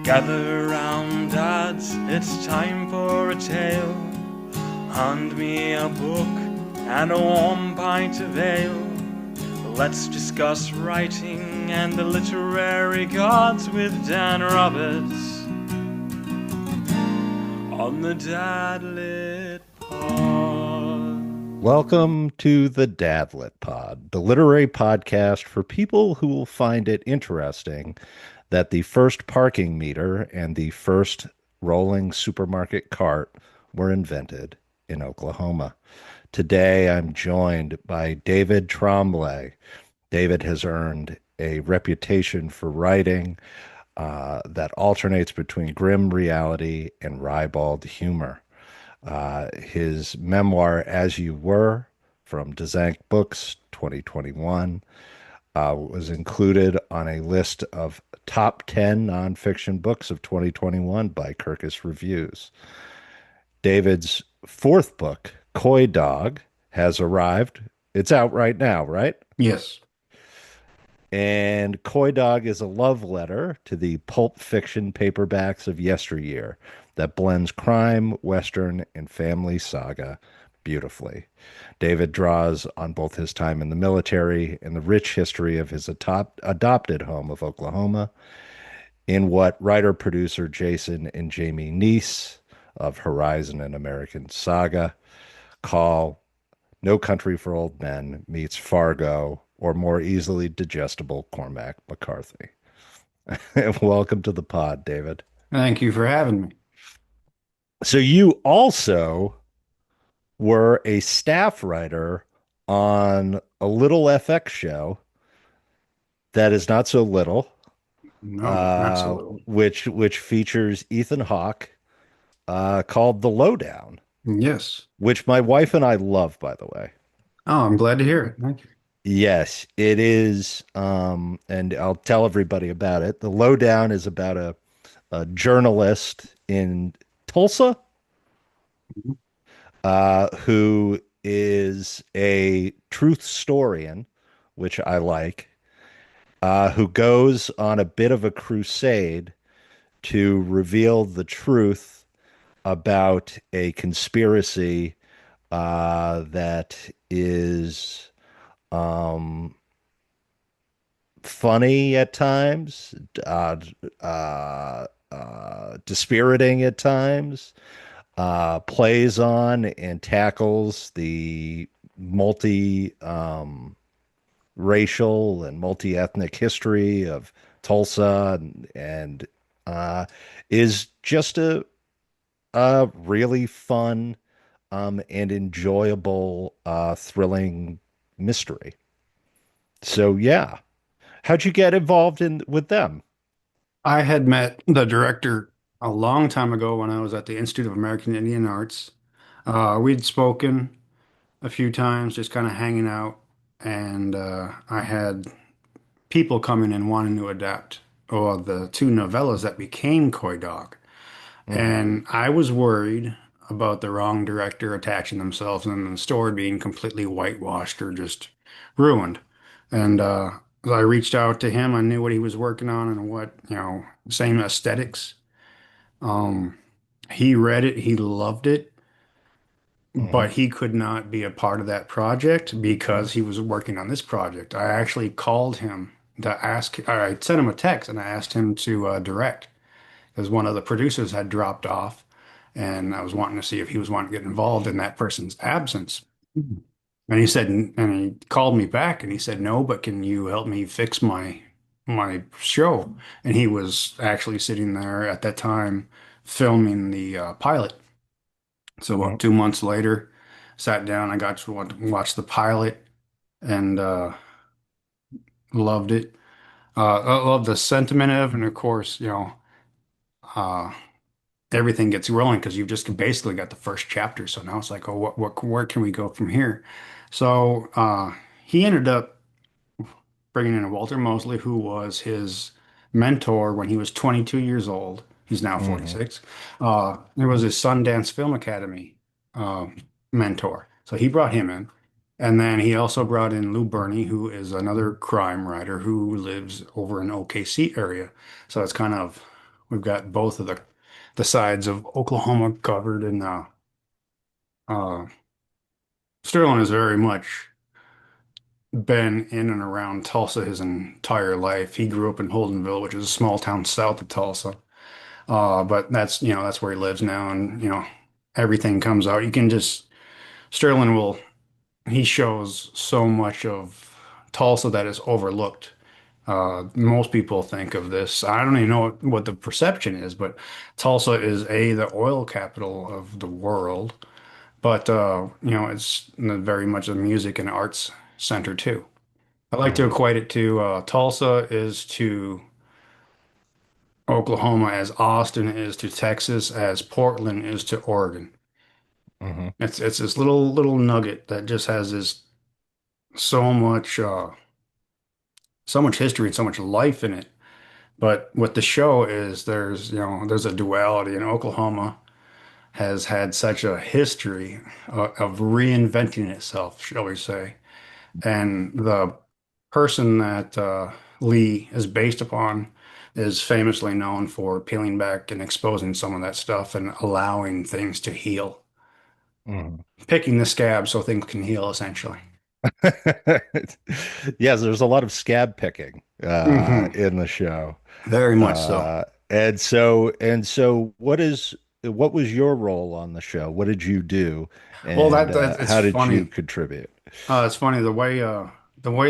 Gather round, dads, it's time for a tale. Hand me a book and a warm pint of ale. Let's discuss writing and the literary gods with Dan Roberts on the Dadlit Pod. Welcome to the Dadlit Pod, the literary podcast for people who will find it interesting that the first parking meter and the first rolling supermarket cart were invented in Oklahoma. Today, I'm joined by David Tromblay. David has earned a reputation for writing that alternates between grim reality and ribald humor. His memoir, As You Were, from Dzank Books 2021, was included on a list of top 10 nonfiction books of 2021 by Kirkus Reviews. David's fourth book, Coy Dog, has arrived. It's out right now, right? Yes. And Coy Dog is a love letter to the pulp fiction paperbacks of yesteryear that blends crime, Western, and family saga beautifully. David draws on both his time in the military and the rich history of his adopted home of Oklahoma in what writer-producer Jason and Jamie Neese of Horizon and American Saga call No Country for Old Men meets Fargo, or more easily digestible Cormac McCarthy. Welcome to the pod, David. Thank you for having me. So you also were a staff writer on a little FX show that is not so little, No, absolutely. which features Ethan Hawke, called The Lowdown, Yes. which my wife and I love, by the way. Oh, I'm glad to hear it. Thank you. Yes, it is. And I'll tell everybody about it. The Lowdown is about a journalist in Tulsa, Mhm. who is a truth historian, which I like, who goes on a bit of a crusade to reveal the truth about a conspiracy that is um, funny at times, dispiriting at times, plays on and tackles the multi racial and multi ethnic history of Tulsa and is just a really fun and enjoyable, thrilling mystery. So yeah, how'd you get involved in with them? I had met the director a long time ago when I was at the Institute of American Indian Arts. We'd spoken a few times, just kind of hanging out, and I had people coming in wanting to adapt the two novellas that became Coy Dog. Hmm. And I was worried about the wrong director attaching themselves and the story being completely whitewashed or just ruined. And I reached out to him. I knew what he was working on and what, same aesthetics. Um, he read it, he loved it, Hmm. but he could not be a part of that project because he was working on this project. I actually called him to ask, or I sent him a text and I asked him to direct because one of the producers had dropped off, and I was wanting to see if he was wanting to get involved in that person's absence. Mhm. And he said, and he called me back and he said, no, but can you help me fix my show? And he was actually sitting there at that time filming the pilot. So about 2 months later, sat down, I got to watch the pilot and loved it. I love the sentiment of, and of course, uh, everything gets rolling because you've just basically got the first chapter. So now it's like, oh, where can we go from here? So he ended up bringing in Walter Mosley, who was his mentor when he was 22 years old. He's now Hmm. 46. It was his Sundance Film Academy uh, mentor. So he brought him in. And then he also brought in Lou Burney, who is another crime writer who lives over in OKC area. So it's kind of We've got both of the sides of Oklahoma covered, and uh, Sterling has very much been in and around Tulsa his entire life. He grew up in Holdenville, which is a small town south of Tulsa. But that's, that's where he lives now, and everything comes out. You can just Sterling will he shows so much of Tulsa that is overlooked. Most people think of this. I don't even know what the perception is, but Tulsa is the oil capital of the world. But it's very much a music and arts center too. I like to Hmm. equate it to Tulsa is to Oklahoma as Austin is to Texas, as Portland is to Oregon. Hmm. It's this little nugget that just has this so much so much history and so much life in it. But what the show is, there's a duality, and Oklahoma has had such a history of reinventing itself, shall we say. And the person that Lee is based upon is famously known for peeling back and exposing some of that stuff and allowing things to heal, Hmm. picking the scab so things can heal, essentially. Yes, there's a lot of scab picking Hmm. in the show. Very much so. What was your role on the show? What did you do, Well, and it's how did you funny. contribute? It's funny the way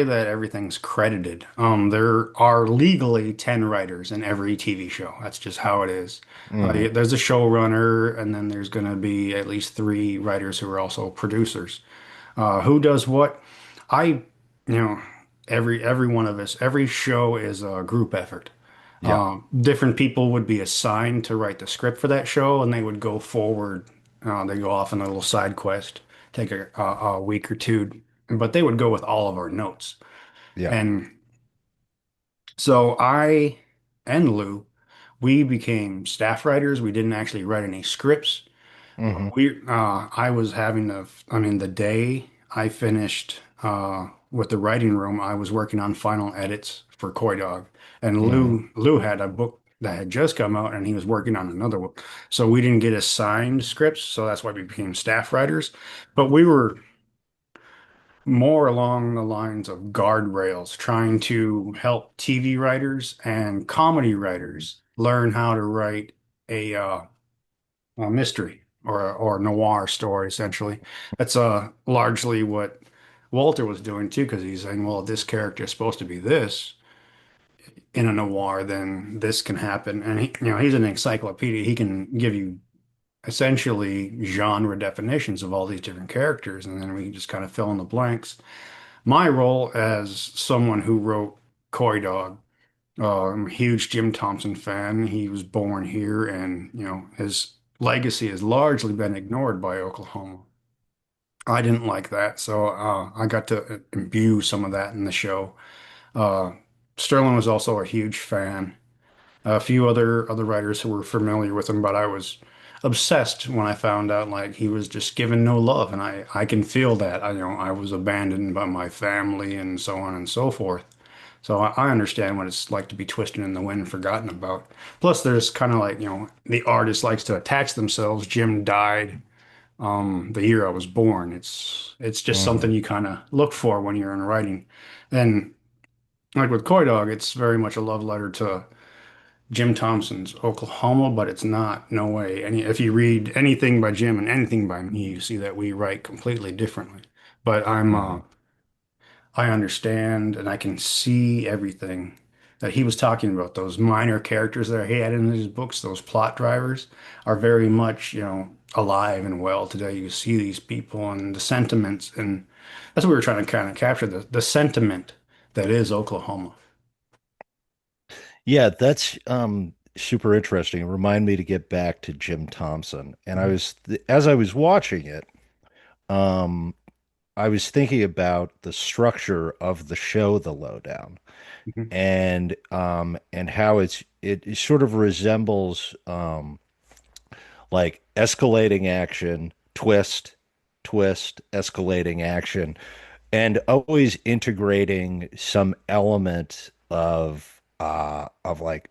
that everything's credited. There are legally 10 writers in every TV show. That's just how it is. Hmm. There's a showrunner, and then there's going to be at least three writers who are also producers. Who does what? I, you know, every one of us, every show is a group effort. Yeah. Different people would be assigned to write the script for that show, and they would go forward. They go off on a little side quest, take a week or two, but they would go with all of our notes. Yeah. And so I and Lou, we became staff writers. We didn't actually write any scripts. Hmm. I was I mean, the day I finished with the writing room, I was working on final edits for Coy Dog, and Hmm. Lou had a book that had just come out, and he was working on another book. So we didn't get assigned scripts, so that's why we became staff writers. But we were more along the lines of guardrails, trying to help TV writers and comedy writers learn how to write a mystery or noir story, essentially. That's largely what Walter was doing too, because he's saying, well, if this character is supposed to be this in a noir, then this can happen. And he's an encyclopedia. He can give you essentially genre definitions of all these different characters, and then we just kind of fill in the blanks. My role as someone who wrote Coy Dog, I'm a huge Jim Thompson fan. He was born here, and his legacy has largely been ignored by Oklahoma. I didn't like that, so I got to imbue some of that in the show. Uh, Sterling was also a huge fan. A few other writers who were familiar with him, but I was obsessed when I found out like he was just given no love, and I can feel that. I was abandoned by my family and so on and so forth. So I understand what it's like to be twisted in the wind and forgotten about. Plus, there's kind of like, the artist likes to attach themselves. Jim died the year I was born. It's just Hmm. something you kind of look for when you're in writing. And like with Coy Dog, it's very much a love letter to Jim Thompson's Oklahoma, but it's not, no way. And if you read anything by Jim and anything by me, you see that we write completely differently. But Hmm. I understand and I can see everything that he was talking about. Those minor characters that he had in his books, those plot drivers, are very much, alive and well today. You see these people and the sentiments, and that's what we were trying to kind of capture, the sentiment that is Oklahoma. Yeah, that's super interesting. Remind me to get back to Jim Thompson. And as I was watching it, um, I was thinking about the structure of the show, The Lowdown, Mhm. and how it sort of resembles like escalating action, twist, twist, escalating action, and always integrating some element of like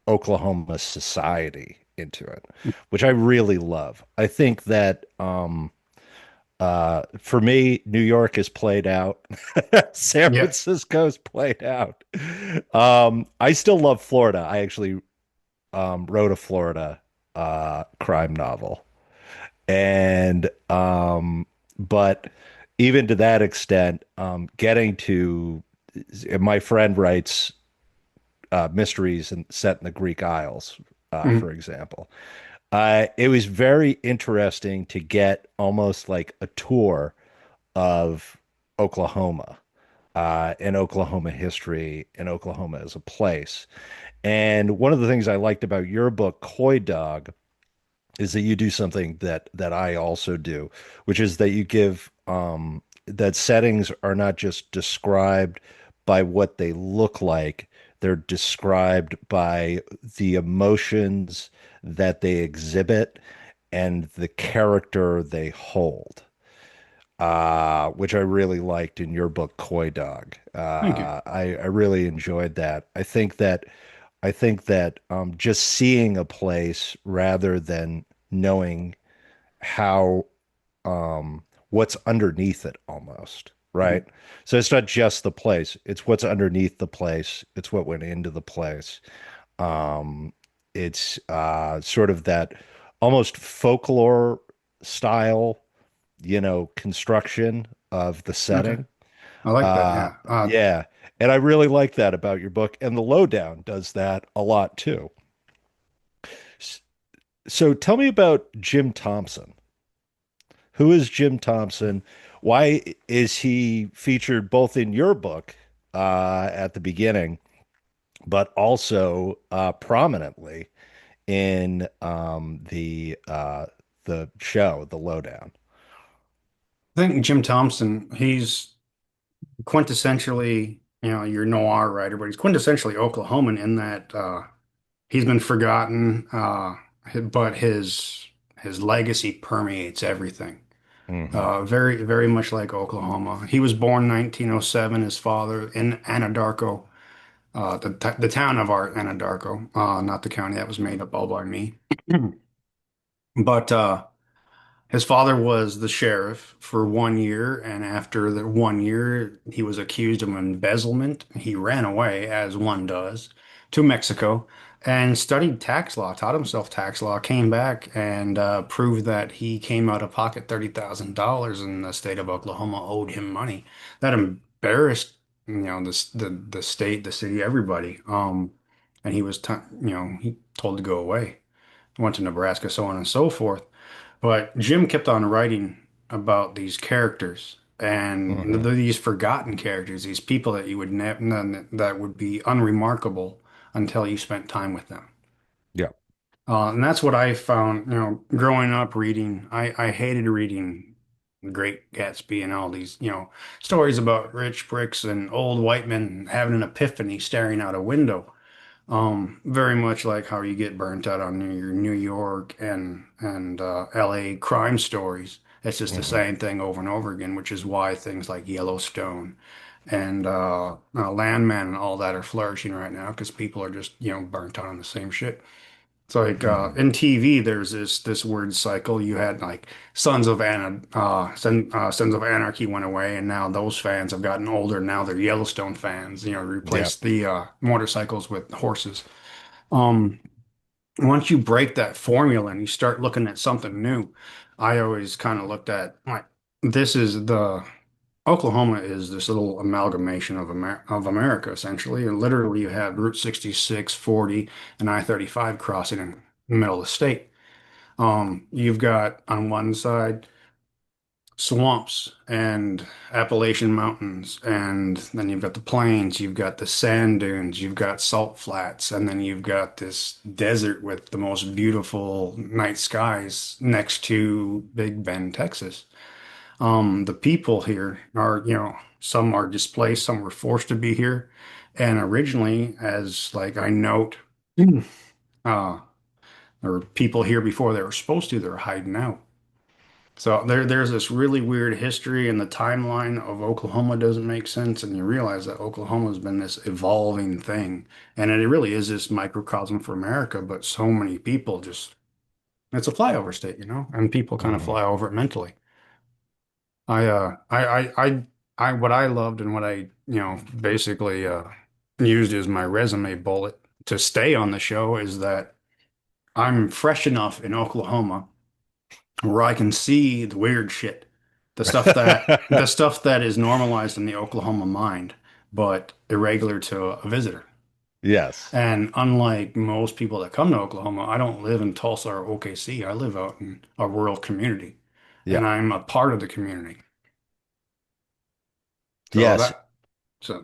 Oklahoma society into it, which I really love. I think that for me, New York is played out. San Yeah. Francisco's played out. I still love Florida. I actually wrote a Florida crime novel. And but even to that extent, getting to my friend writes mysteries and set in the Greek Isles, Mhm. for example. It was very interesting to get almost like a tour of Oklahoma, and Oklahoma history and Oklahoma as a place. And one of the things I liked about your book, Coy Dog, is that you do something that I also do, which is that you give that settings are not just described by what they look like, they're described by the emotions that they exhibit and the character they hold. Which I really liked in your book, Coy Dog. Thank you. I really enjoyed that. I think that just seeing a place rather than knowing how what's underneath it almost, right? Mhm. So it's not just the place, it's what's underneath the place, it's what went into the place. Um, it's sort of that almost folklore style, construction of the Okay. setting. I like that. Uh, Yeah. yeah. And I really like that about your book. And the Lowdown does that a lot too. S- So tell me about Jim Thompson. Who is Jim Thompson? Why is he featured both in your book at the beginning, but also prominently in the show, The Lowdown? I think Jim Thompson, he's quintessentially, your noir writer, but he's quintessentially Oklahoman in that he's been forgotten, but his legacy permeates everything. Hmm. Very, very much like Oklahoma. He was born 1907. His father in Anadarko, the town of our Anadarko, not the county that was made up all by me. But his father was the sheriff for 1 year, and after the 1 year, he was accused of embezzlement. He ran away, as one does, to Mexico and studied tax law, taught himself tax law, came back and proved that he came out of pocket $30,000 and the state of Oklahoma owed him money. That embarrassed, the state, the city, everybody. And he was, he told to go away. Went to Nebraska, so on and so forth. But Jim kept on writing about these characters and Hmm. these forgotten characters, these people that you would that would be unremarkable until you spent time with them. Yeah. And that's what I found, growing up reading. I hated reading Great Gatsby and all these, stories about rich bricks and old white men having an epiphany staring out a window. Very much like how you get burnt out on your New York and LA crime stories. It's just the Hmm. same thing over and over again, which is why things like Yellowstone and Landman and all that are flourishing right now because people are just, burnt out on the same shit. It's like Hmm. in TV, there's this word cycle. You had like Sons of Anarchy went away, and now those fans have gotten older. Now they're Yellowstone fans. Yeah. Replace the motorcycles with horses. Um, Once you break that formula and you start looking at something new, I always kind of looked at like this is the Oklahoma is this little amalgamation of America essentially, and literally you have Route 66, 40, and I-35 crossing in the middle of the state. You've got on one side swamps and Appalachian Mountains, and then you've got the plains, you've got the sand dunes, you've got salt flats, and then you've got this desert with the most beautiful night skies next to Big Bend, Texas. The people here are, some are displaced, some were forced to be here. And originally, as like I note, uh, there were people here before they were supposed to, they were hiding out. So there's this really weird history, and the timeline of Oklahoma doesn't make sense, and you realize that Oklahoma's been this evolving thing, and it really is this microcosm for America, but so many people just it's a flyover state, and people kind of Mhm. fly over it mentally. What I loved and what I, basically used as my resume bullet to stay on the show is that I'm fresh enough in Oklahoma where I can see the weird shit, the stuff that is normalized in the Oklahoma mind, but irregular to a visitor. Yes. And unlike most people that come to Oklahoma, I don't live in Tulsa or OKC. I live out in a rural community, Yeah. and I'm a part of the community. So Yes.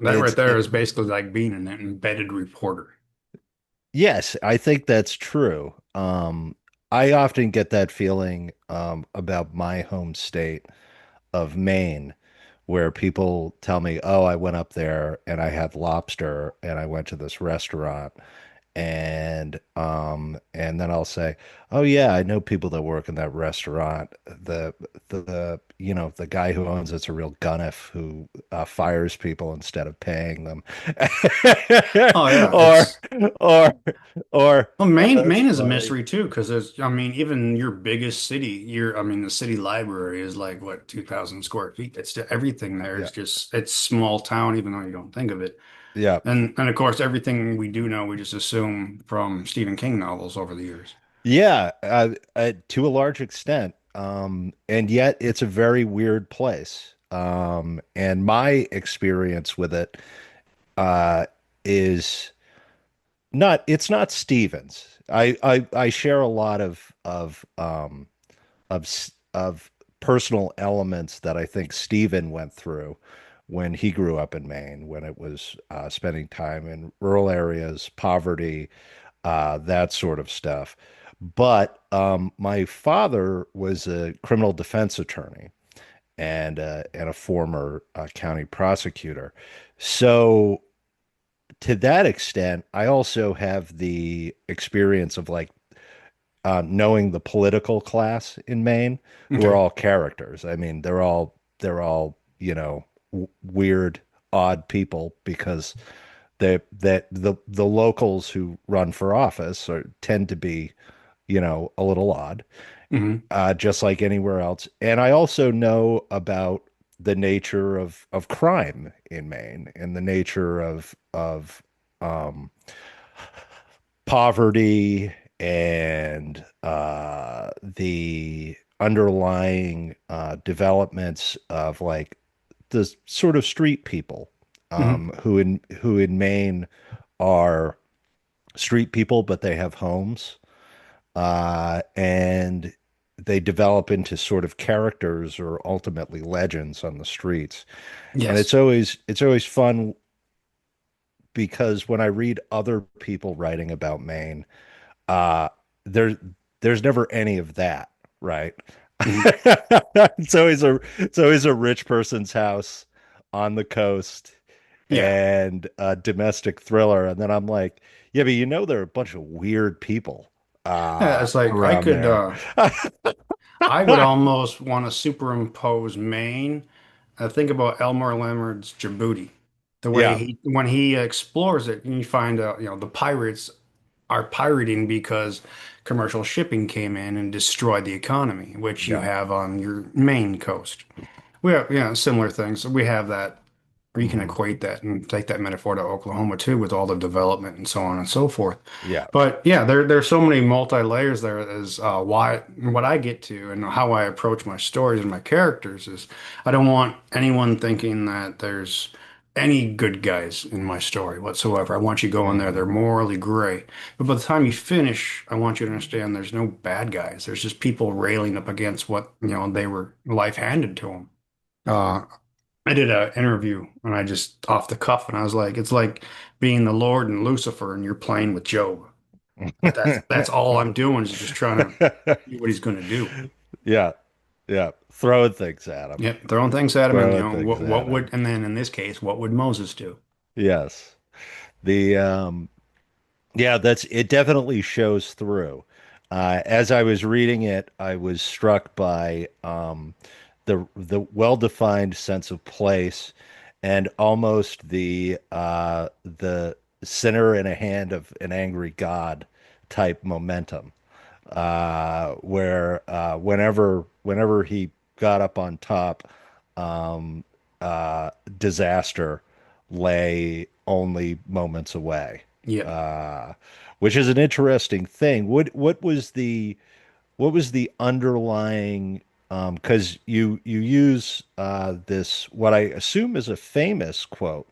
that right It's there it, is basically like being an embedded reporter. yes, I think that's true. I often get that feeling about my home state of Maine, where people tell me, "Oh, I went up there and I had lobster and I went to this restaurant." And then I'll say, "Oh yeah, I know people that work in that restaurant. The guy who owns it's a real gunnif who fires people instead of paying them." Oh yeah, Or it's or or well, oh, Maine that's Maine is a funny. mystery too because there's I mean even your biggest city, the city library is like what 2,000 square feet. It's everything there Yeah. is just it's small town even though you don't think of it. Yeah. And of course everything we do know we just assume from Stephen King novels over the years. Yeah, to a large extent. And yet it's a very weird place. And my experience with it uh, is it's not Stevens. I share a lot of personal elements that I think Stephen went through when he grew up in Maine, when it was spending time in rural areas, poverty, that sort of stuff. But my father was a criminal defense attorney and a former county prosecutor. So to that extent, I also have the experience of like knowing the political class in Maine, who are Okay. all characters. I mean, they're all weird, odd people because the locals who run for office tend to be a little odd, Hmm. just like anywhere else. And I also know about the nature of crime in Maine and the nature of um, poverty and the underlying developments of like the sort of street people Hmm. who in Maine are street people, but they have homes and they develop into sort of characters or ultimately legends on the streets. And Yes. it's always fun because when I read other people writing about Maine, uh, there there's never any of that, right? Hmm. It's always a rich person's house on the coast Yeah. and a domestic thriller, and then I'm like, yeah, but there are a bunch of weird people Yeah, it's like around there. I would almost want to superimpose Maine. I think about Elmore Leonard's Djibouti. The way Yeah, when he explores it, and you find out, the pirates are pirating because commercial shipping came in and destroyed the economy, which you yeah. have on your Maine coast. We have, similar things. We have that, or you can Hmm. equate that and take that metaphor to Oklahoma too, with all the development and so on and so forth. Yeah. But yeah, there's so many multi-layers there is why what I get to and how I approach my stories and my characters is I don't want anyone thinking that there's any good guys in my story whatsoever. I want you going there, Hmm. they're morally gray. But by the time you finish, I want you to understand there's no bad guys. There's just people railing up against what, they were life handed to them. I did an interview and I just off the cuff and I was like, it's like being the Lord and Lucifer and you're playing with Job. But that's all I'm doing is just trying to see what he's going to do. Yeah, yeah. Throwing things at him. Yep, throwing things at him, and Throwing things what at would him. and then in this case, what would Moses do? Yes. The yeah, that's it definitely shows through. As I was reading it, I was struck by the well-defined sense of place and almost the sinner in a hand of an angry God type momentum, where whenever he got up on top, um, disaster lay only moments away, Yeah. uh, which is an interesting thing. What was the underlying? Because you use this what I assume is a famous quote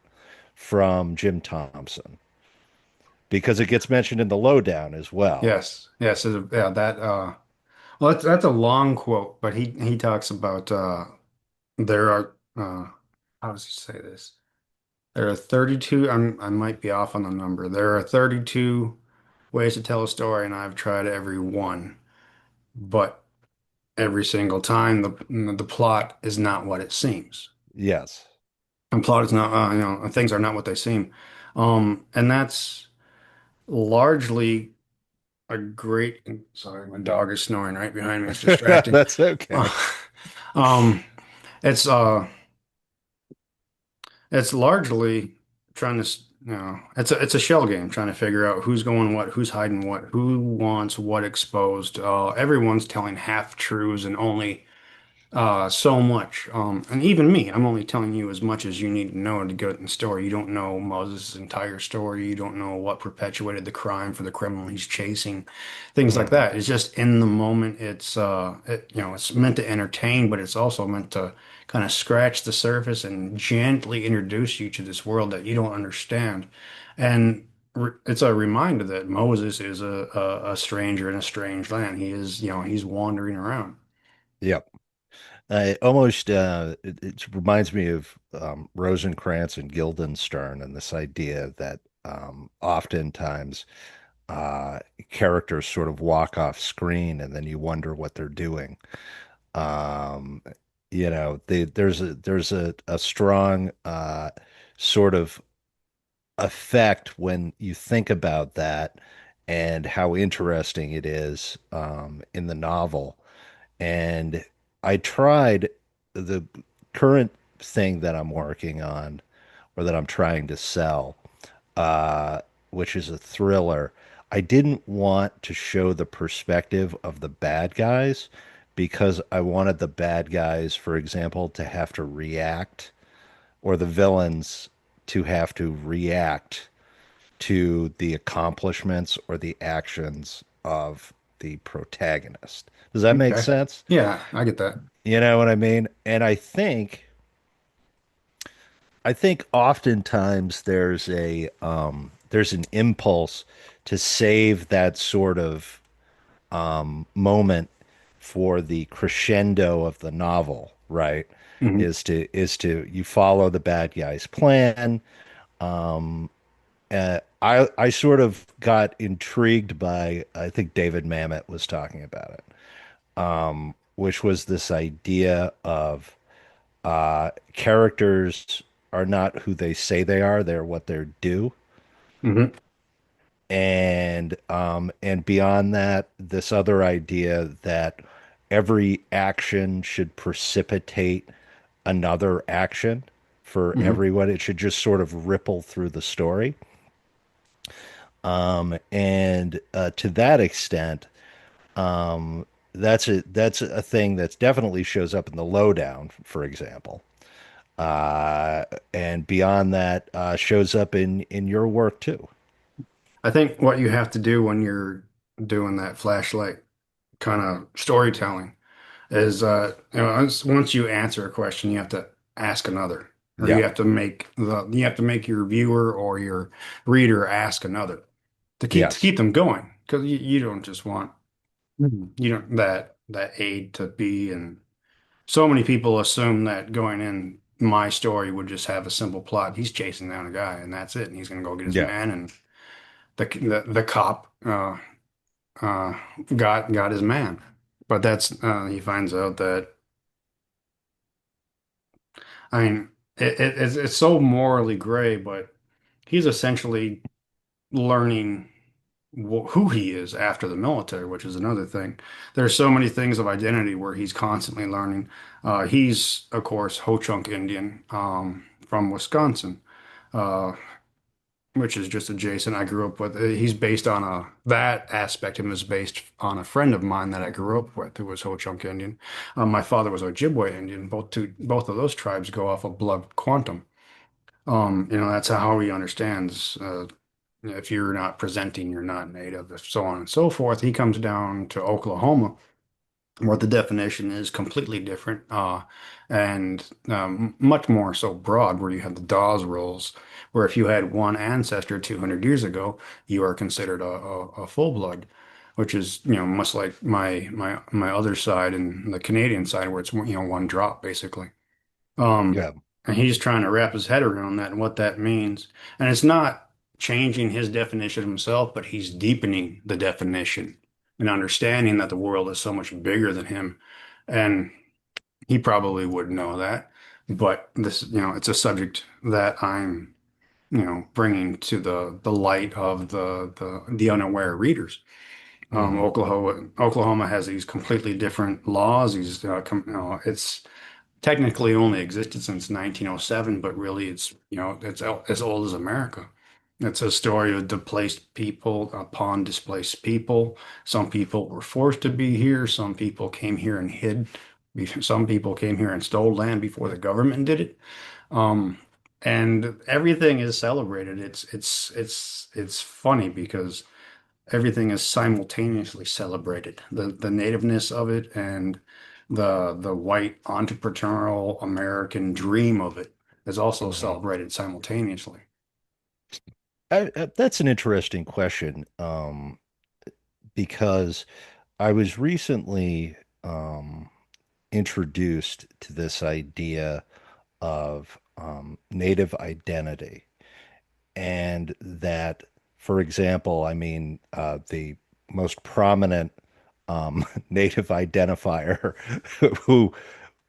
from Jim Thompson because it gets mentioned in the Lowdown as well. Yes. Yes. Yeah. That. Well, that's a long quote, but he talks about there are how does he say this? There are 32. I might be off on the number. There are 32 ways to tell a story, and I've tried every one, but every single time the plot is not what it seems. Yes. And plot is not, things are not what they seem. And that's largely a great, sorry, my dog is snoring right behind me. It's distracting. That's okay. Um, it's it's largely trying to, it's a shell game trying to figure out who's going what, who's hiding what, who wants what exposed. Everyone's telling half truths and only so much. And even me, I'm only telling you as much as you need to know to get in the story. You don't know Moses' entire story. You don't know what perpetuated the crime for the criminal he's chasing. Things like Mhm. that. It's just in the moment. It's meant to entertain, but it's also meant to kind of scratch the surface and gently introduce you to this world that you don't understand. And it's a reminder that Moses is a stranger in a strange land. He is, he's wandering around. Yep. It reminds me of Rosencrantz and Guildenstern and this idea that oftentimes uh, characters sort of walk off screen and then you wonder what they're doing. Um, there's a strong sort of effect when you think about that and how interesting it is in the novel. And I tried the current thing that I'm working on or that I'm trying to sell, uh, which is a thriller. I didn't want to show the perspective of the bad guys because I wanted the bad guys, for example, to have to react or the villains to have to react to the accomplishments or the actions of the protagonist. Does that make Okay. sense? Yeah, I get that. You know what I mean? And I think oftentimes there's an impulse to save that sort of moment for the crescendo of the novel, right? Hmm. Is to you follow the bad guy's plan. I sort of got intrigued by I think David Mamet was talking about it, which was this idea of characters are not who they say they are, they're what they're due. Hmm. And beyond that, this other idea that every action should precipitate another action for Hmm. everyone. It should just sort of ripple through the story. And to that extent, that's a thing that's definitely shows up in the Lowdown, for example. And beyond that, shows up in your work too. I think what you have to do when you're doing that flashlight kind of storytelling is, once you answer a question, you have to ask another, or Yeah. you have to make your viewer or your reader ask another to Yes. keep them going because you don't just want you don't that aid to be and so many people assume that going in my story would just have a simple plot. He's chasing down a guy and that's it, and he's gonna go get his Yeah. man and the cop uh, got his man. But that's he finds out that I mean it's so morally gray, but he's essentially learning. who he is after the military, which is another thing. There's so many things of identity where he's constantly learning. He's, of course, Ho-Chunk Indian from Wisconsin, uh, which is just adjacent. I grew up with. He's based on that aspect of him is based on a friend of mine that I grew up with who was Ho-Chunk Indian. My father was Ojibwe Indian. Both of those tribes go off of blood quantum. That's how he understands. If you're not presenting, you're not native, so on and so forth. He comes down to Oklahoma, where the definition is completely different, and much more so broad, where you have the Dawes rules, where if you had one ancestor 200 years ago, you are considered a full blood, which is, much like my other side and the Canadian side, where it's, one drop basically. Um, Yeah. and he's trying to wrap his head around that and what that means. And it's not changing his definition himself, but he's deepening the definition and understanding that the world is so much bigger than him. And he probably would know that. But this, it's a subject that I'm, bringing to the light of the unaware readers. Hmm. Oklahoma has these completely different laws. It's technically only existed since 1907, but really it's as old as America. It's a story of displaced people upon displaced people. Some people were forced to be here. Some people came here and hid. Some people came here and stole land before the government did it. Um, and everything is celebrated. It's funny because everything is simultaneously celebrated. The nativeness of it and the white entrepreneurial American dream of it is also Hmm. celebrated simultaneously. That's an interesting question, because I was recently introduced to this idea of native identity. And that, for example, I mean, the most prominent native identifier who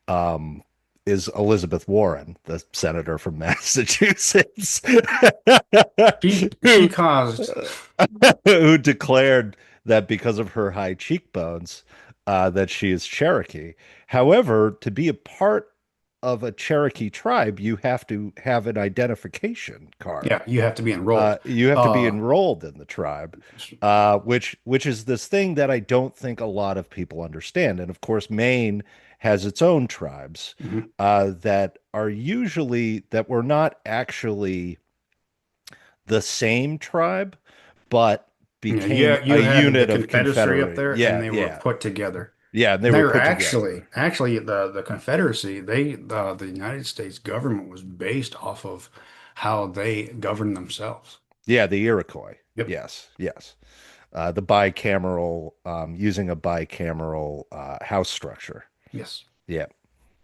um, is Elizabeth Warren, the senator from Massachusetts, She who caused, who declared that because of her high cheekbones, that she is Cherokee. However, to be a part of a Cherokee tribe, you have to have an identification card. yeah, you have to be enrolled. You have to be Uh, enrolled in the tribe, which is this thing that I don't think a lot of people understand. And of course, Maine has its own tribes mhm. that are usually that were not actually the same tribe, but Yeah, became a you had the unit of Confederacy up Confederate. there, and Yeah, they were yeah, put together. yeah, and they And they were were put together. actually the Confederacy. The United States government was based off of how they governed themselves. Yeah, the Iroquois. Yep. Yes, yes. The bicameral, using a bicameral house structure. Yes. Yeah.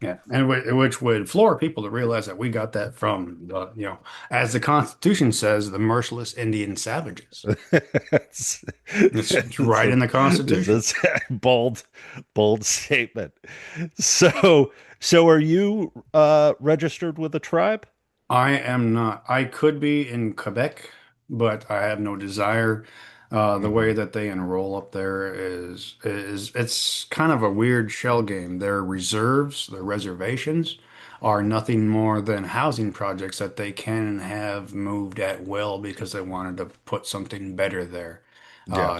Yeah, and which would floor people to realize that we got that from as the Constitution says, the merciless Indian savages. It's, It's it's right a, in the Constitution. it's a bold statement. So, so are you registered with a tribe? I am not. I could be in Quebec, but I have no desire. The way Hmm. that they enroll up there is it's kind of a weird shell game. Their reserves, their reservations, are nothing more than housing projects that they can have moved at will because they wanted to put something better there. Yeah.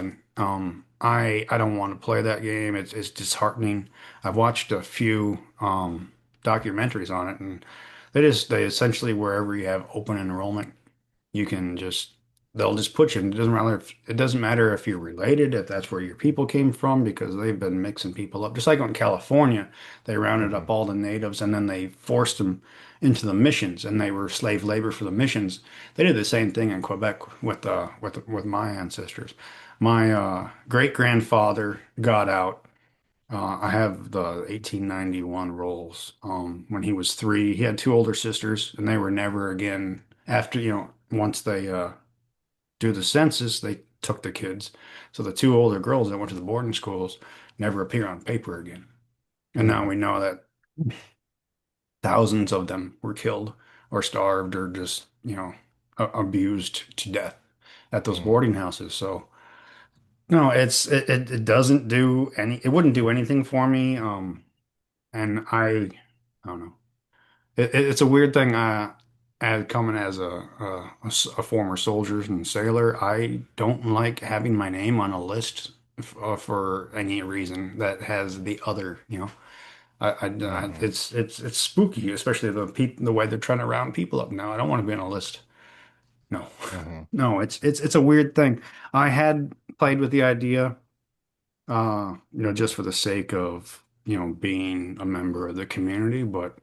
I don't want to play that game. It's disheartening. I've watched a few documentaries on it, and they essentially wherever you have open enrollment, you can just they'll just put you. It doesn't matter if you're related, if that's where your people came from, because they've been mixing people up. Just like in California, they rounded Hmm. up all the natives and then they forced them into the missions, and they were slave labor for the missions. They did the same thing in Quebec with my ancestors. My great grandfather got out. I have the 1891 rolls. When he was three, he had two older sisters, and they were never again after, once they do the census, they took the kids. So the two older girls that went to the boarding schools never appear on paper again. And now Hmm. we know that thousands of them were killed or starved or just, abused to death at those Hmm. boarding houses. So, No, it doesn't do any, it wouldn't do anything for me. And I don't know. It's a weird thing. As coming as a former soldier and sailor, I don't like having my name on a list for any reason that has the other, you know. Hmm. It's spooky, especially the way they're trying to round people up now. I don't want to be on a list. No, Hmm. no, it's a weird thing. I had played with the idea, just for the sake of, being a member of the community, but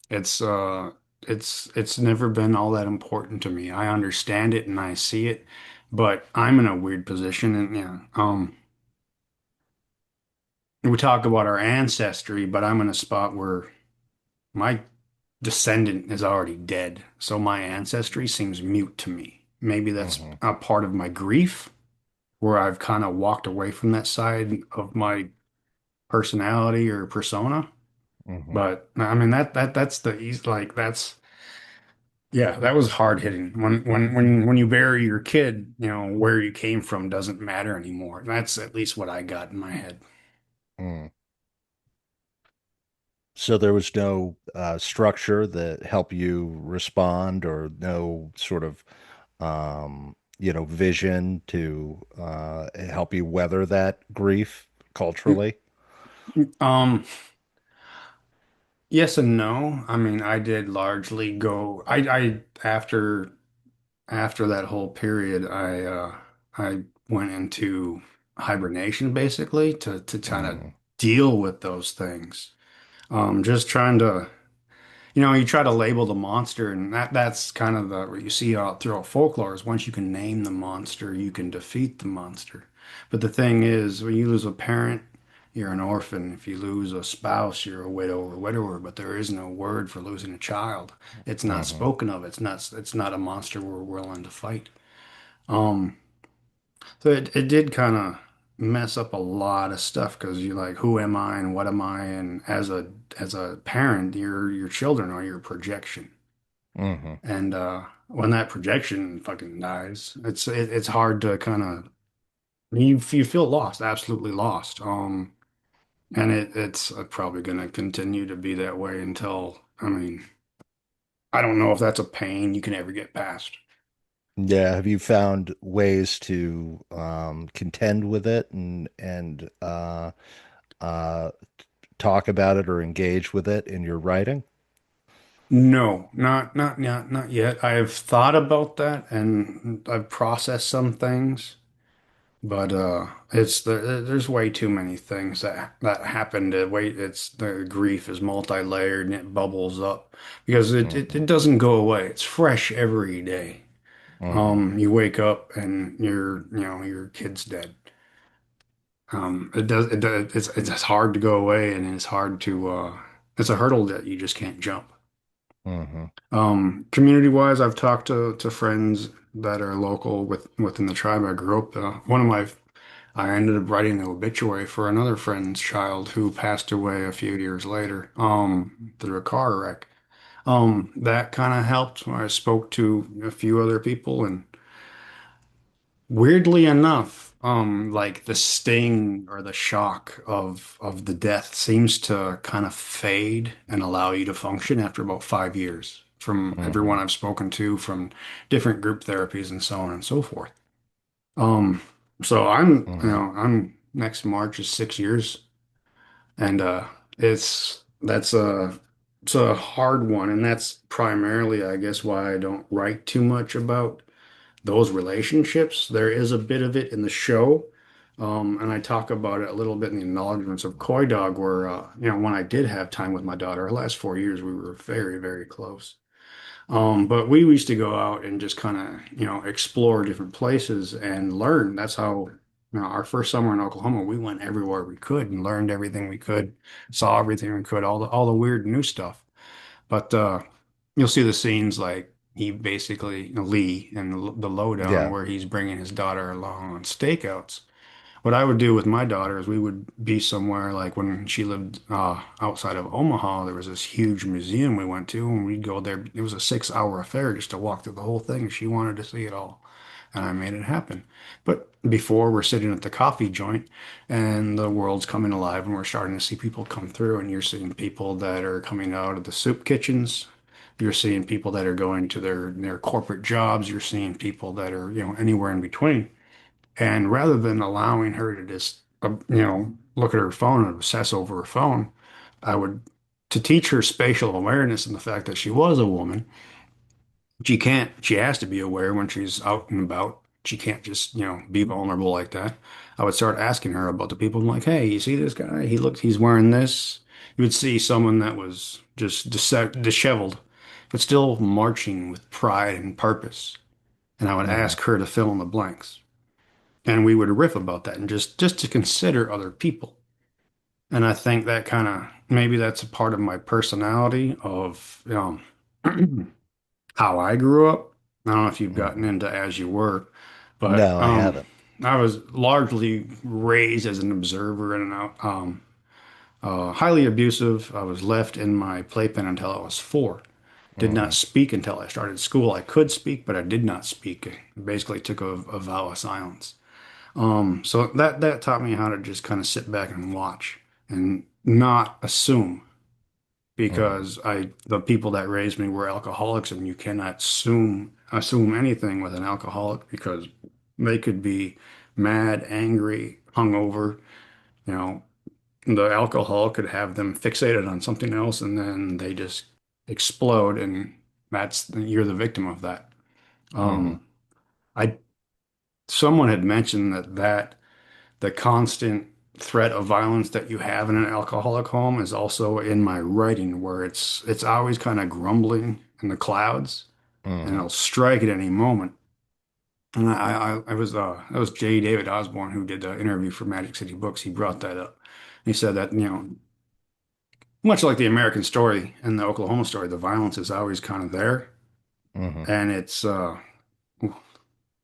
it's uh it's never been all that important to me. I understand it and I see it, but I'm in a weird position and yeah, we talk about our ancestry, but I'm in a spot where my descendant is already dead, so my ancestry seems mute to me. Maybe that's Hmm. a part of my grief where I've kind of walked away from that side of my personality or persona. Hmm. But I mean that's the east like that's yeah, that was hard hitting. When you bury your kid, where you came from doesn't matter anymore. That's at least what I got in my head. Mm. So there was no structure that helped you respond, or no sort of vision to help you weather that grief culturally. Um, yes and no. I mean, I did largely go I after that whole period, I went into hibernation basically to kind of Hmm. deal with those things. Just trying to you try to label the monster, and that's kind of what you see out throughout folklore is once you can name the monster, you can defeat the monster. But the thing is, when you lose a parent, you're an orphan. If you lose a spouse, you're a widow or widower. But there is no word for losing a child. It's not Hmm. spoken of. It's not a monster we're willing to fight. Um, so it did kind of mess up a lot of stuff because you're like, who am I and what am I? And as a parent, your children are your projection. Hmm. And when that projection fucking dies, it's hard to kind of you feel lost, absolutely lost. And it's probably gonna continue to be that way until I mean I don't know if that's a pain you can ever get past. Yeah, have you found ways to contend with it and uh, talk about it or engage with it in your writing? No, not yet. I've thought about that and I've processed some things. But there's way too many things that happen to wait. It's the grief is multi-layered and it bubbles up because it Hmm. doesn't go away. It's fresh every day. Hmm. You wake up and your kid's dead. It's hard to go away and it's hard to it's a hurdle that you just can't jump. Hmm. Community wise, I've talked to friends that are local within the tribe I grew up. I ended up writing the obituary for another friend's child who passed away a few years later, through a car wreck. That kind of helped. I spoke to a few other people, and weirdly enough, like the sting or the shock of the death seems to kind of fade and allow you to function after about 5 years. From Hmm. everyone I've spoken to, from different group therapies and so on and so forth. Um, so Hmm. I'm next March is 6 years, and it's a hard one, and that's primarily, I guess, why I don't write too much about those relationships. There is a bit of it in the show, and I talk about it a little bit in the acknowledgments of Coy Dog, where when I did have time with my daughter, the last 4 years we were very, very close. But we used to go out and just kind of, explore different places and learn. That's how, our first summer in Oklahoma, we went everywhere we could and learned everything we could, saw everything we could, all the weird new stuff. But you'll see the scenes like he basically, Lee in the Lowdown Yeah. where he's bringing his daughter along on stakeouts. What I would do with my daughter is we would be somewhere like when she lived outside of Omaha, there was this huge museum we went to, and we'd go there. It was a 6 hour affair just to walk through the whole thing. She wanted to see it all, and I made it happen. But before we're sitting at the coffee joint and the world's coming alive and we're starting to see people come through and you're seeing people that are coming out of the soup kitchens. You're seeing people that are going to their corporate jobs. You're seeing people that are, anywhere in between. And rather than allowing her to just, look at her phone and obsess over her phone, I would, to teach her spatial awareness and the fact that she was a woman, she has to be aware when she's out and about. She can't just, be vulnerable like that. I would start asking her about the people. I'm like, hey, you see this guy? He's wearing this. You would see someone that was just disheveled, but still marching with pride and purpose. And I would Hmm. ask her to fill in the blanks. And we would riff about that and just to consider other people. And I think that kind of maybe that's a part of my personality of, how I grew up. I don't know if you've gotten Hmm. into As You Were, but No, I haven't. I was largely raised as an observer and highly abusive. I was left in my playpen until I was 4. Did not Hmm. speak until I started school. I could speak, but I did not speak. Basically took a vow of silence. So that taught me how to just kind of sit back and watch and not assume Hmm. because the people that raised me were alcoholics, and you cannot assume anything with an alcoholic because they could be mad, angry, hungover. You know, the alcohol could have them fixated on something else, and then they just explode, and you're the victim of that. Hmm. Um, I Someone had mentioned that the constant threat of violence that you have in an alcoholic home is also in my writing, where it's always kind of grumbling in the clouds, and Hmm. it'll strike at any moment. And I was that was J. David Osborne who did the interview for Magic City Books. He brought that up. He said that, much like the American story and the Oklahoma story, the violence is always kind of there, Hmm. and it's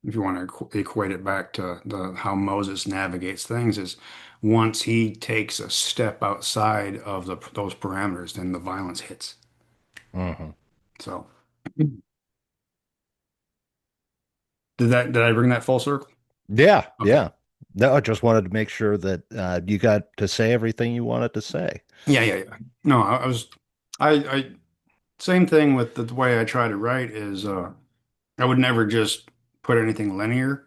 if you want to equate it back to the how Moses navigates things is once he takes a step outside of those parameters, then the violence hits. Hmm. So did I bring that full circle? Yeah, Okay. yeah. No, I just wanted to make sure that you got to say everything you wanted to say. Yeah, yeah, yeah. No, I same thing with the way I try to write is I would never just put anything linear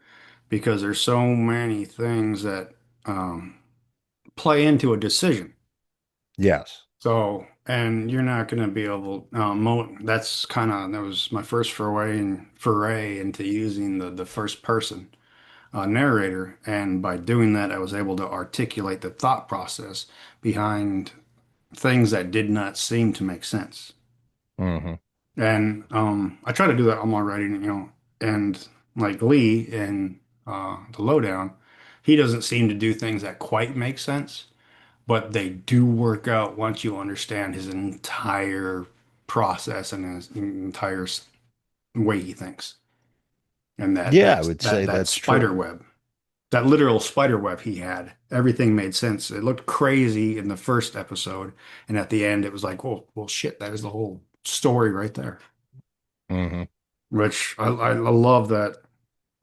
because there's so many things that um, play into a decision. Yes. So, and you're not going to be able, that was my first foray into using the first person narrator. And by doing that, I was able to articulate the thought process behind things that did not seem to make sense. Hmm. And I try to do that on my writing, and like Lee in the Lowdown, he doesn't seem to do things that quite make sense, but they do work out once you understand his entire process and his entire way he thinks. And that Yeah, I that would that say that that's spider true. web, that literal spider web he had, everything made sense. It looked crazy in the first episode, and at the end, it was like, well, shit, that is the whole story right there. Hmm. Which I love that.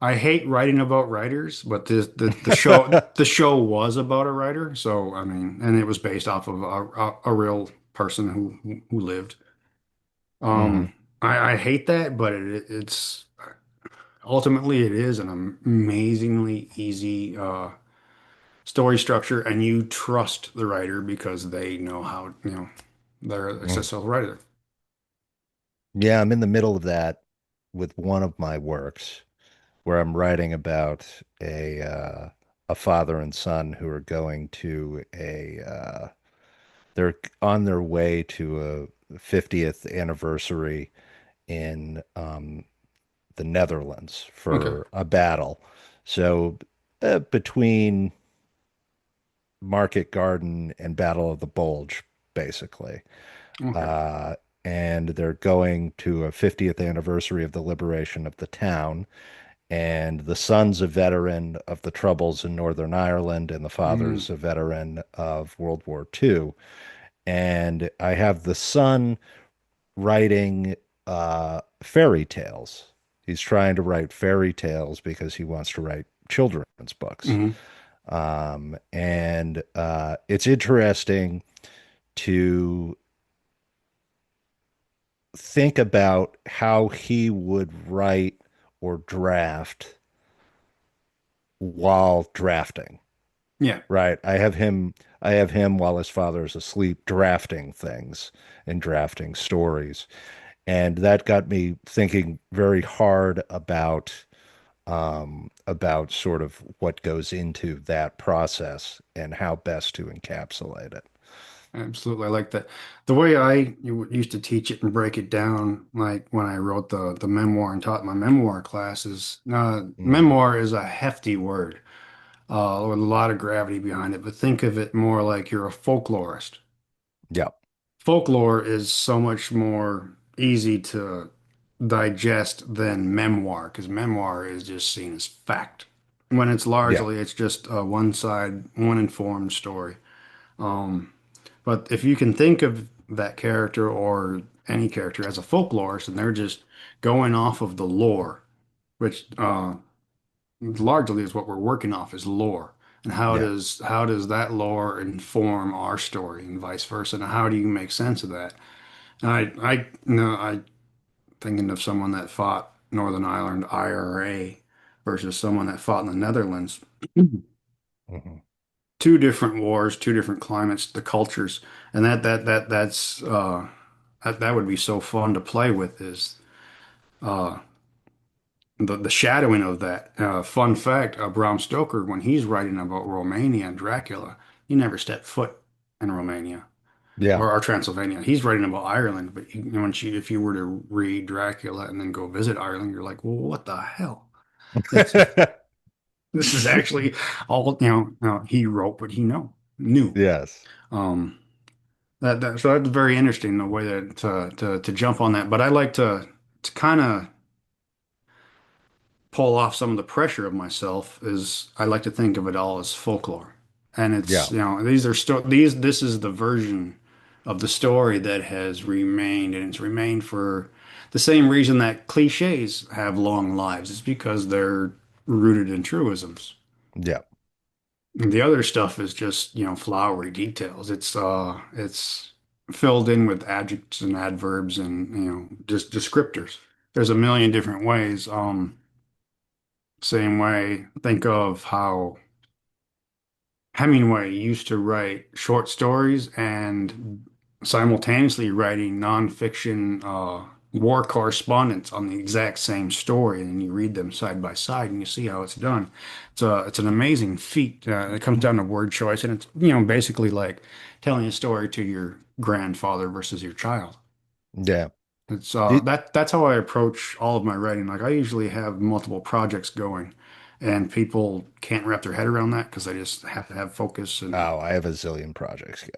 I hate writing about writers, but the show was about a writer. So I mean, and it was based off of a real person who lived. Hmm. Um, I hate that, but it's ultimately it is an amazingly easy story structure, and you trust the writer because they know how, they're a successful writer. Yeah, I'm in the middle of that with one of my works where I'm writing about a father and son who are going to they're on their way to a 50th anniversary in the Netherlands Okay, for a battle. So between Market Garden and Battle of the Bulge, basically. okay. Uh, and they're going to a 50th anniversary of the liberation of the town. And the son's a veteran of the Troubles in Northern Ireland, and the Mm, father's a veteran of World War II. And I have the son writing fairy tales. He's trying to write fairy tales because he wants to write children's books. Hmm. And it's interesting to think about how he would write or draft while drafting. Yeah, Right. I have him while his father is asleep drafting things and drafting stories. And that got me thinking very hard about sort of what goes into that process and how best to encapsulate it. absolutely. I like that. The way used to teach it and break it down, like when I wrote the memoir and taught my memoir classes, Hmm. memoir is a hefty word, with a lot of gravity behind it. But think of it more like you're a folklorist. Yeah. Folklore is so much more easy to digest than memoir, because memoir is just seen as fact. When it's Yeah. largely, it's just a one side, one informed story. Um, but if you can think of that character or any character as a folklorist, and they're just going off of the lore, which largely is what we're working off is lore. And Yeah. how does that lore inform our story and vice versa? And how do you make sense of that? And I thinking of someone that fought Northern Ireland IRA versus someone that fought in the Netherlands. Hmm. Two different wars, two different climates, the cultures, and that would be so fun to play with is uh, the shadowing of that. Fun fact: Bram Stoker, when he's writing about Romania and Dracula, he never stepped foot in Romania Yeah. or Transylvania. He's writing about Ireland, but if you were to read Dracula and then go visit Ireland, you're like, well, what the hell? This is this is actually all he wrote what he knew. Yes. Um, so that's very interesting the way that to jump on that. But I like to kind of pull off some of the pressure of myself is I like to think of it all as folklore. And Yeah. it's, these are still these this is the version of the story that has remained, and it's remained for the same reason that cliches have long lives. It's because they're rooted in truisms. Yeah. And the other stuff is just, flowery details. It's filled in with adjectives and adverbs and, just descriptors. There's a million different ways. Same way, think of how Hemingway used to write short stories and simultaneously writing nonfiction war correspondence on the exact same story, and you read them side by side, and you see how it's done. It's an amazing feat. It comes down to word choice, and it's basically like telling a story to your grandfather versus your child. Yeah. It's Did, that's how I approach all of my writing. Like I usually have multiple projects going, and people can't wrap their head around that because they just have to have focus and oh, I have a zillion projects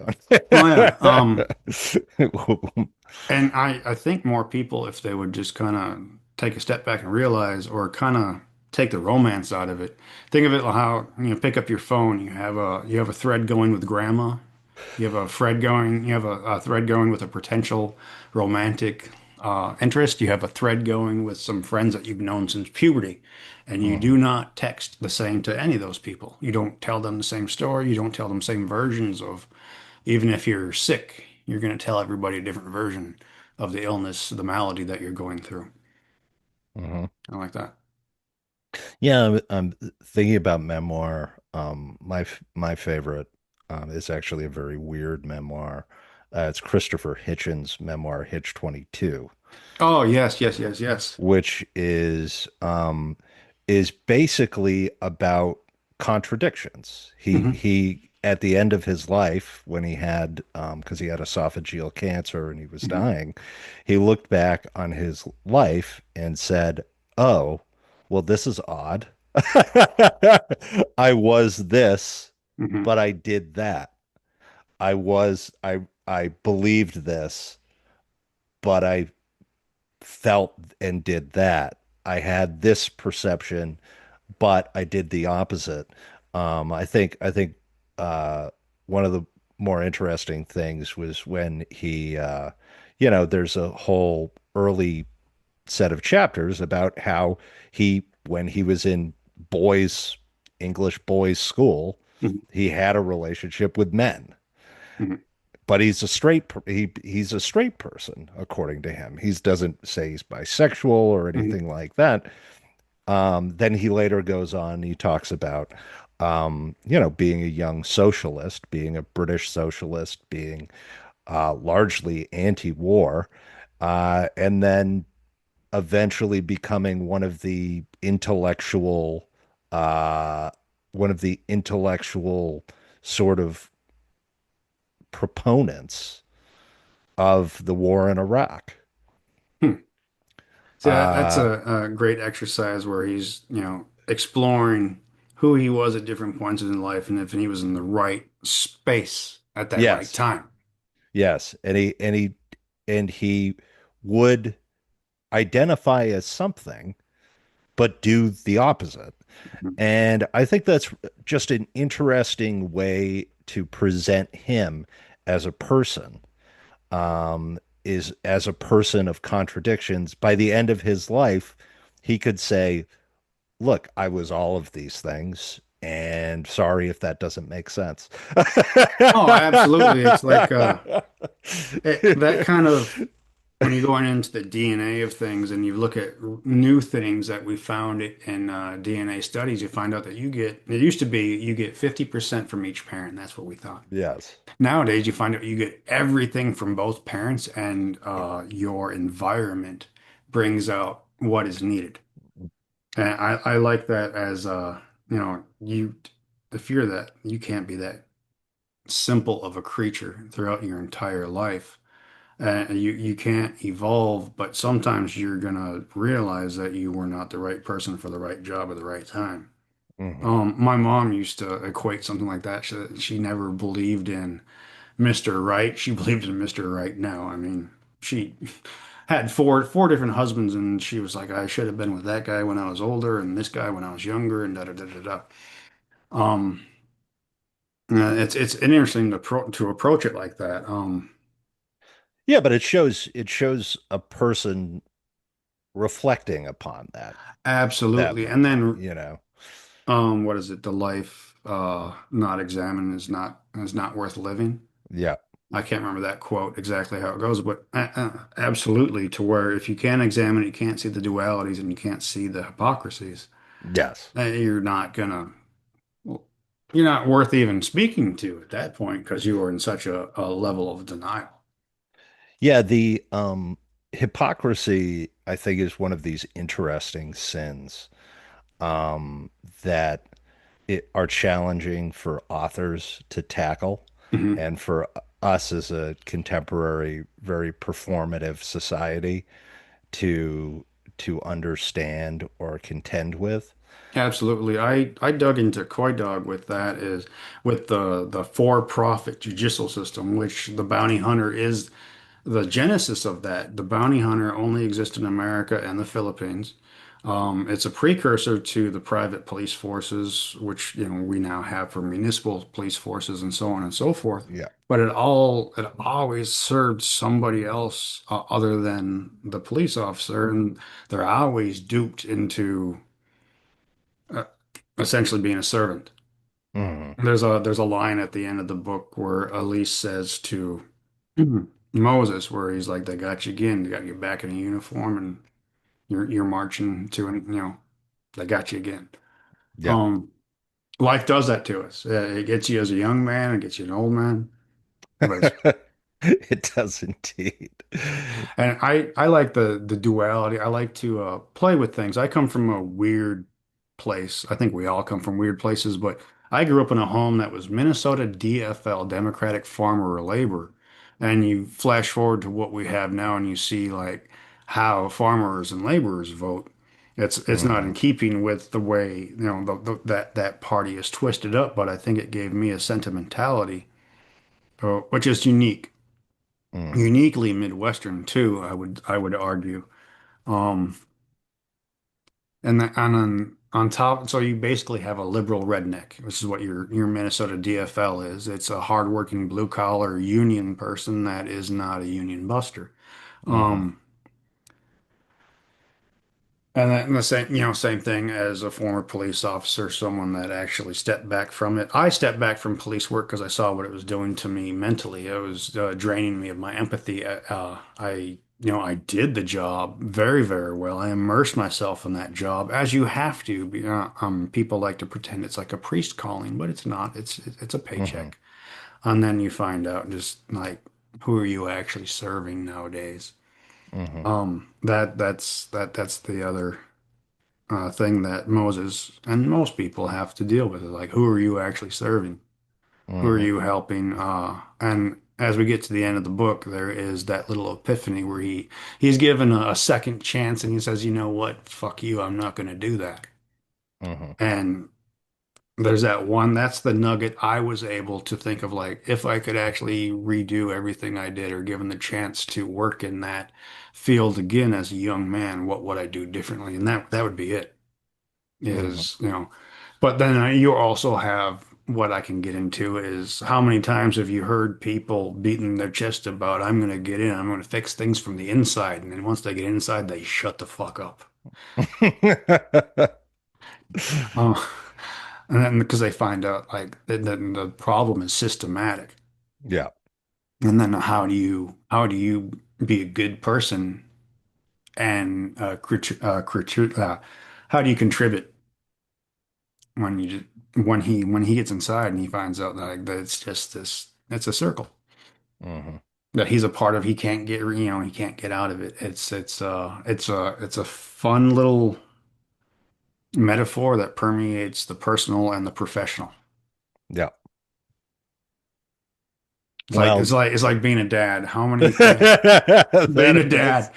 oh yeah. going. And I think more people, if they would just kind of take a step back and realize, or kind of take the romance out of it, think of it how pick up your phone, you have a thread going with grandma. You have a thread going with a potential romantic interest. You have a thread going with some friends that you've known since puberty. And you do Mhm. not text the same to any of those people. You don't tell them the same story. You don't tell them same versions of, even if you're sick, you're going to tell everybody a different version of the illness, the malady that you're going through. Mhm. I like that. Yeah, I'm thinking about memoir. My favorite is actually a very weird memoir. It's Christopher Hitchens' memoir, Hitch 22, Oh, yes, yes, yes, yes. which is basically about contradictions. He Hmm. he at the end of his life, when he had because he had esophageal cancer and he was Hmm. dying, he looked back on his life and said, "Oh, well, this is odd. I was this, Hmm. but I did that. I believed this, but I felt and did that. I had this perception, but I did the opposite." I think uh, one of the more interesting things was when there's a whole early set of chapters about how when he was in boys, English boys school. Mhm. He had a relationship with men, Mhm. but he's a straight person according to him. He doesn't say he's bisexual or Mhm. anything like that. Then he later goes on, he talks about, being a young socialist, being a British socialist, being largely anti-war, and then eventually becoming uh, one of the intellectual sort of proponents of the war in Iraq. Hmm. See, that's Uh, a great exercise where he's, exploring who he was at different points in life and if he was in the right space at that right yes, time. yes, and he would identify as something, but do the opposite. Mhm. And I think that's just an interesting way to present him as a person, is as a person of contradictions. By the end of his life, he could say, look, I was all of these things, and sorry if that doesn't make sense. Oh, absolutely. It's like that kind of when you're going into the DNA of things and you look at new things that we found in DNA studies, you find out that it used to be you get 50% from each parent. That's what we thought. Yes. Nowadays, you find out you get everything from both parents, and your environment brings out what is needed. And I like that as the fear that you can't be that simple of a creature throughout your entire life. You can't evolve, but sometimes you're gonna realize that you were not the right person for the right job at the right time. Hmm. My mom used to equate something like that. She never believed in Mr. Right. She believed in Mr. Right now. I mean, she had four different husbands, and she was like, I should have been with that guy when I was older, and this guy when I was younger, and da da da da da. Um, it's interesting to approach it like that. Yeah, but it shows a person reflecting upon that Absolutely. And moment, then, you know. what is it? The life not examined is not worth living. Yeah. I can't remember that quote exactly how it goes, but absolutely, to where if you can't examine it, you can't see the dualities and you can't see the hypocrisies, Yes. you're not gonna, well, you're not worth even speaking to at that point because you are in such a level of denial. Yeah, the hypocrisy, I think, is one of these interesting sins, um, that are challenging for authors to tackle, Hmm. and for us as a contemporary, very performative society to understand or contend with. Absolutely. I dug into Coy Dog with that is with the for-profit judicial system, which the bounty hunter is the genesis of that. The bounty hunter only exists in America and the Philippines. It's a precursor to the private police forces, which we now have for municipal police forces and so on and so forth. Yeah. But it always served somebody else other than the police officer, and they're always duped into uh, essentially being a servant. Hmm. There's a line at the end of the book where Elise says to Moses, where he's like, "They got you again. They got you back in a uniform, and you're marching to, and they got you again." Yeah. Um, Life does that to us. It gets you as a young man, it gets you an old man, but It does indeed. and I like the duality. I like to play with things. I come from a weird place. I think we all come from weird places, but I grew up in a home that was Minnesota DFL, Democratic Farmer Labor. And you flash forward to what we have now, and you see like how farmers and laborers vote. It's not in Hmm. keeping with the way that party is twisted up, but I think it gave me a sentimentality, which is Hmm. uniquely Midwestern too, I would argue. Um, and on top, so you basically have a liberal redneck, which is what your Minnesota DFL is. It's a hardworking blue collar union person that is not a union buster. Hmm. Um, And then the same, same thing as a former police officer, someone that actually stepped back from it. I stepped back from police work because I saw what it was doing to me mentally. It was draining me of my empathy. I did the job very, very well. I immersed myself in that job as you have to. People like to pretend it's like a priest calling, but it's not. It's a Hmm. paycheck. And then you find out just like who are you actually serving nowadays? Hmm. That's the other thing that Moses and most people have to deal with. Is like, who are you actually serving? Who are Hmm. you helping? And as we get to the end of the book, there is that little epiphany where he's given a second chance, and he says, "You know what? Fuck you. I'm not going to do that." Hmm. And there's that one. That's the nugget I was able to think of. Like, if I could actually redo everything I did, or given the chance to work in that field again as a young man, what would I do differently? And that would be it. Hmm. Is, but then you also have what I can get into is how many times have you heard people beating their chest about, I'm going to get in, I'm going to fix things from the inside. And then once they get inside, they shut the fuck up. Oh, and then because they find out like that the problem is systematic. Yeah. And then how do you be a good person and how do you contribute when you just, when he gets inside and he finds out that it's just this, it's a circle Hmm. that he's a part of. He can't get, he can't get out of it. It's a fun little metaphor that permeates the personal and the professional. Yeah. It's like it's Well, like it's like being a dad. How many things being that a it is.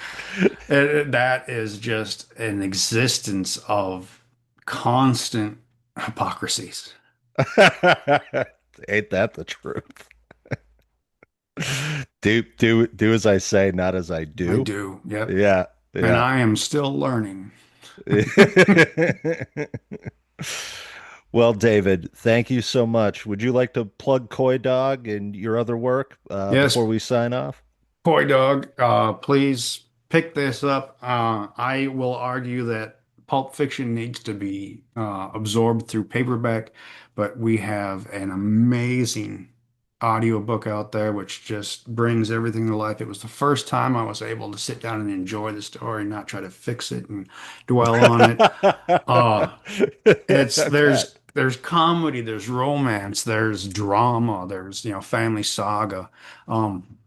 dad, that is just an existence of constant hypocrisies. Ain't that the truth? Do as I say, not as I I do. do, yep. Yeah, And yeah. I am still learning. Well, David, thank you so much. Would you like to plug Coy Dog and your other work Yes, before we sign off? Coy Dog, please pick this up. I will argue that Pulp Fiction needs to be absorbed through paperback, but we have an amazing audiobook out there which just brings everything to life. It was the first time I was able to sit down and enjoy the story, not try to fix it and dwell on it. Uh, it's I bet. there's comedy, there's romance, there's drama, there's family saga.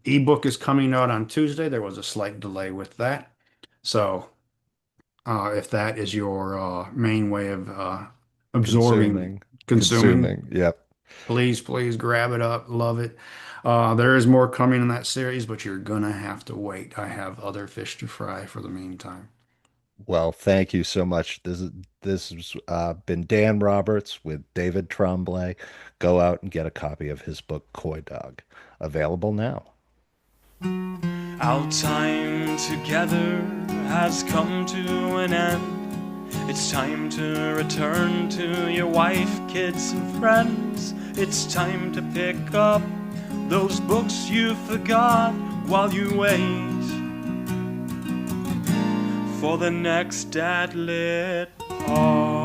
Ebook is coming out on Tuesday. There was a slight delay with that. So if that is your main way of absorbing, Consuming, consuming, consuming. Yep. please grab it up. Love it. There is more coming in that series, but you're gonna have to wait. I have other fish to fry for the meantime. Well, thank you so much. This has been Dan Roberts with David Tromblay. Go out and get a copy of his book, Coy Dog, available now. Our time together has come to an end. It's time to return to your wife, kids, and friends. It's time to pick up those books you forgot while you wait for the next Dad Lit Pod.